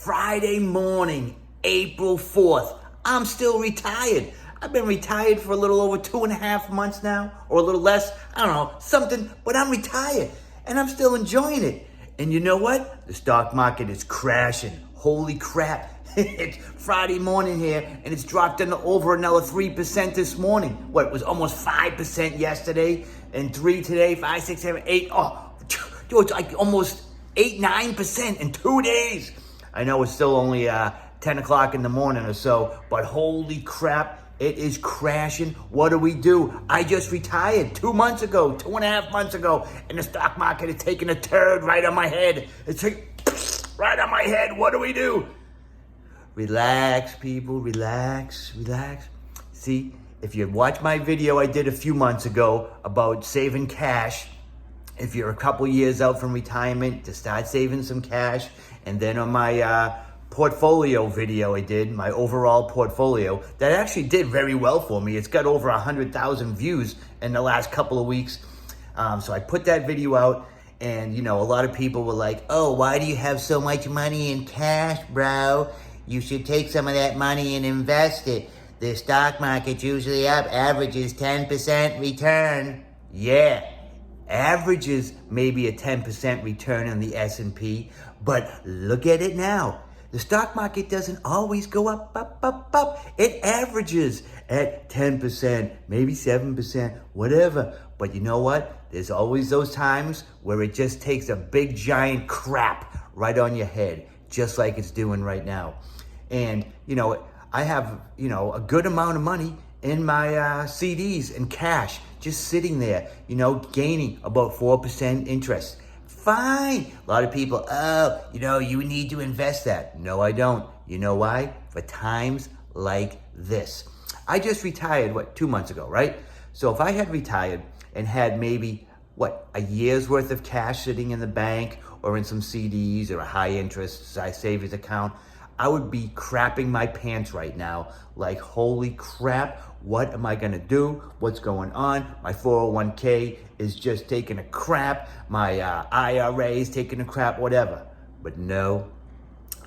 Friday morning, April 4th. I'm still retired. I've been retired for a little over 2.5 months now, or a little less. I don't know, something, but I'm retired and I'm still enjoying it. And you know what? The stock market is crashing. Holy crap. It's Friday morning here and it's dropped over another 3% this morning. What, it was almost 5% yesterday and 3 today, 5, 6, 7, 8. Oh, dude, it's like almost 8, 9% in 2 days. I know it's still only 10 o'clock in the morning or so, but holy crap, it is crashing. What do? I just retired 2 months ago, 2.5 months ago, and the stock market is taking a turd right on my head. It's like, right on my head. What do? Relax, people, relax. See, if you watch my video I did a few months ago about saving cash, if you're a couple years out from retirement, to start saving some cash, and then on my portfolio video I did, my overall portfolio, that actually did very well for me. It's got over 100,000 views in the last couple of weeks. So I put that video out, and a lot of people were like, oh, why do you have so much money in cash, bro? You should take some of that money and invest it. The stock market's usually up, averages 10% return. Yeah, averages maybe a 10% return on the S&P, but look at it now. The stock market doesn't always go up. It averages at 10%, maybe 7%, whatever. But you know what? There's always those times where it just takes a big giant crap right on your head, just like it's doing right now. And, I have, a good amount of money in my CDs and cash, just sitting there, gaining about 4% interest. Fine. A lot of people, you need to invest that. No, I don't. You know why? For times like this. I just retired, 2 months ago, right? So if I had retired and had maybe, a year's worth of cash sitting in the bank or in some CDs or a high interest savings account, I would be crapping my pants right now. Like, holy crap, what am I gonna do? What's going on? My 401k is just taking a crap. My IRA is taking a crap, whatever. But no,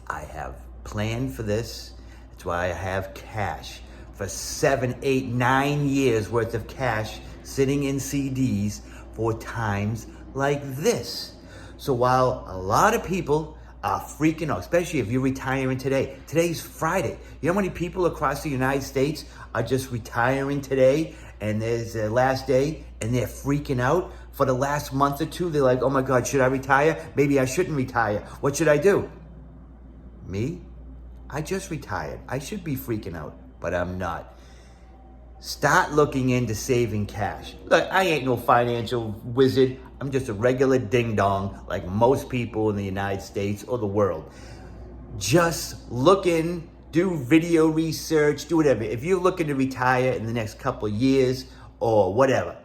I have planned for this. That's why I have cash for 7, 8, 9 years worth of cash sitting in CDs for times like this. So while a lot of people are freaking out, especially if you're retiring today. Today's Friday. You know how many people across the United States are just retiring today, and there's their last day, and they're freaking out? For the last month or two, they're like, oh my God, should I retire? Maybe I shouldn't retire. What should I do? Me? I just retired. I should be freaking out, but I'm not. Start looking into saving cash. Look, I ain't no financial wizard. I'm just a regular ding-dong like most people in the United States or the world. Just look in, do video research, do whatever. If you're looking to retire in the next couple of years or whatever,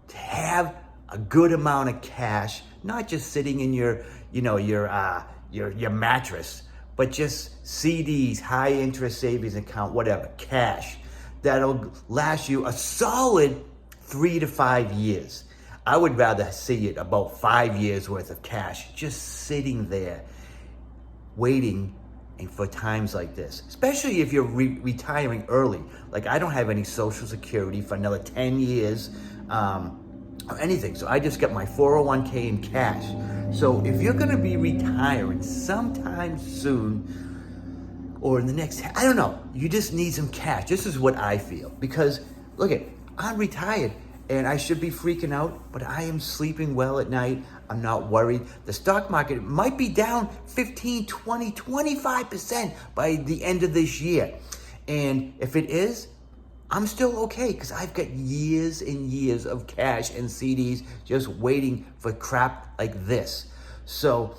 to have a good amount of cash, not just sitting in your mattress, but just CDs, high interest savings account, whatever, cash, that'll last you a solid 3 to 5 years. I would rather see it about 5 years worth of cash just sitting there waiting for times like this, especially if you're retiring early. Like, I don't have any Social Security for another 10 years or anything. So I just got my 401k in cash. So if you're going to be retiring sometime soon, or in the next, I don't know, you just need some cash. This is what I feel. Because, look I'm retired and I should be freaking out, but I am sleeping well at night. I'm not worried. The stock market might be down 15, 20, 25% by the end of this year. And if it is, I'm still okay because I've got years and years of cash and CDs just waiting for crap like this. So,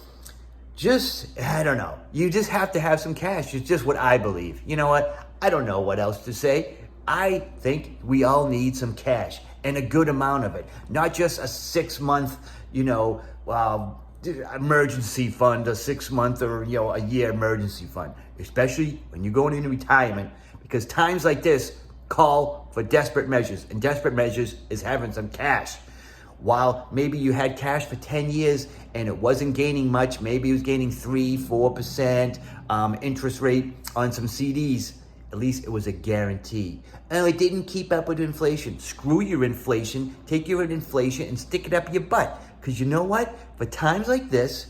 I don't know. You just have to have some cash. It's just what I believe. You know what? I don't know what else to say. I think we all need some cash and a good amount of it. Not just a 6-month, emergency fund, a 6-month or, a year emergency fund. Especially when you're going into retirement. Because times like this call for desperate measures. And desperate measures is having some cash. while maybe you had cash for 10 years and it wasn't gaining much, maybe it was gaining 3-4% interest rate on some CDs. At least it was a guarantee. And it didn't keep up with inflation. Screw your inflation, take your inflation and stick it up your butt. Because you know what? For times like this,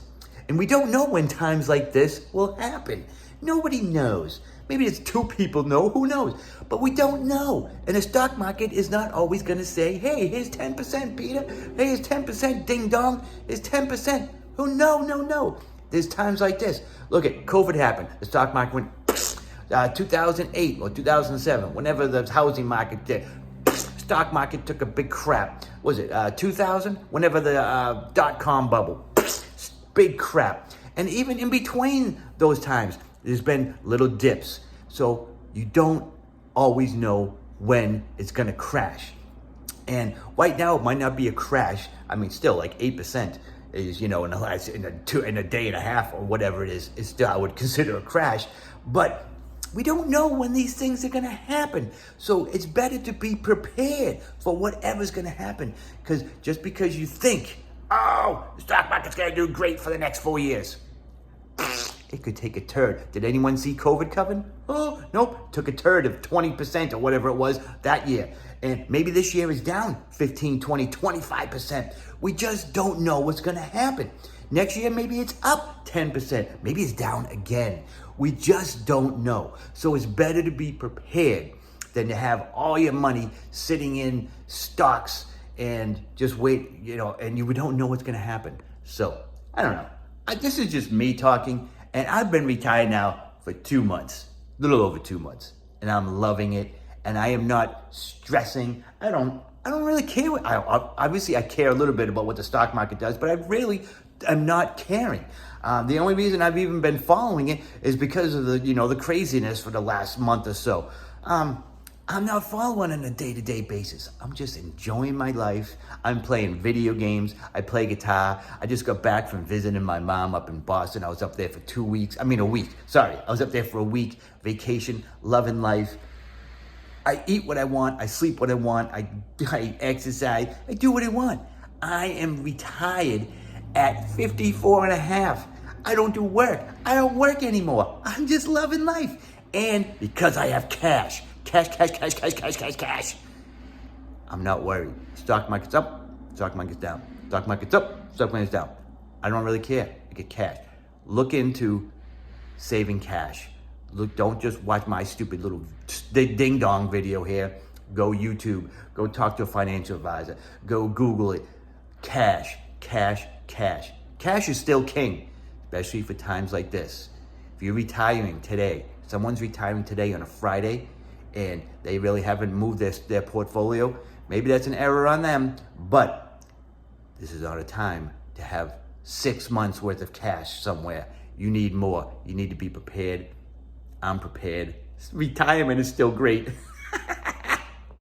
and we don't know when times like this will happen. Nobody knows. Maybe it's 2 people know, who knows? But we don't know. And the stock market is not always gonna say, hey, here's 10%, Peter. Hey, here's 10%, ding dong. Here's 10%. Oh, no. There's times like this. Look at COVID happened. The stock market went 2008 or 2007, whenever the housing market did. Stock market took a big crap. Was it 2000? Whenever the dot-com bubble. Big crap. And even in between those times, there's been little dips. So you don't always know when it's gonna crash. And right now it might not be a crash. I mean, still like 8% is, in a day and a half or whatever it is still, I would consider a crash. But we don't know when these things are gonna happen. So it's better to be prepared for whatever's gonna happen. Because just because you think, oh, the stock market's gonna do great for the next 4 years, it could take a turd. Did anyone see COVID coming? Oh, nope. Took a turd of 20% or whatever it was that year. And maybe this year is down 15, 20, 25%. We just don't know what's gonna happen. Next year, maybe it's up 10%. Maybe it's down again. We just don't know. So it's better to be prepared than to have all your money sitting in stocks and just wait, and you don't know what's gonna happen. So, I don't know. This is just me talking, and I've been retired now for 2 months, a little over 2 months, and I'm loving it, and I am not stressing. I don't really care. Obviously, I care a little bit about what the stock market does, but I really am not caring. The only reason I've even been following it is because of the craziness for the last month or so. I'm not following on a day-to-day basis. I'm just enjoying my life. I'm playing video games. I play guitar. I just got back from visiting my mom up in Boston. I was up there for a week. I was up there for a week, vacation, loving life. I eat what I want. I sleep what I want. I exercise. I do what I want. I am retired at 54 and a half. I don't do work. I don't work anymore. I'm just loving life. And because I have cash, I'm not worried. Stock market's up, stock market's down. Stock market's up, stock market's down. I don't really care. I get cash. Look into saving cash. Look, don't just watch my stupid little ding dong video here. Go YouTube. Go talk to a financial advisor. Go Google it. Cash. Cash is still king, especially for times like this. If you're retiring today, someone's retiring today on a Friday, and they really haven't moved their portfolio, maybe that's an error on them, but this is not a time to have 6 months worth of cash somewhere. You need more. You need to be prepared. I'm prepared. Retirement is still great.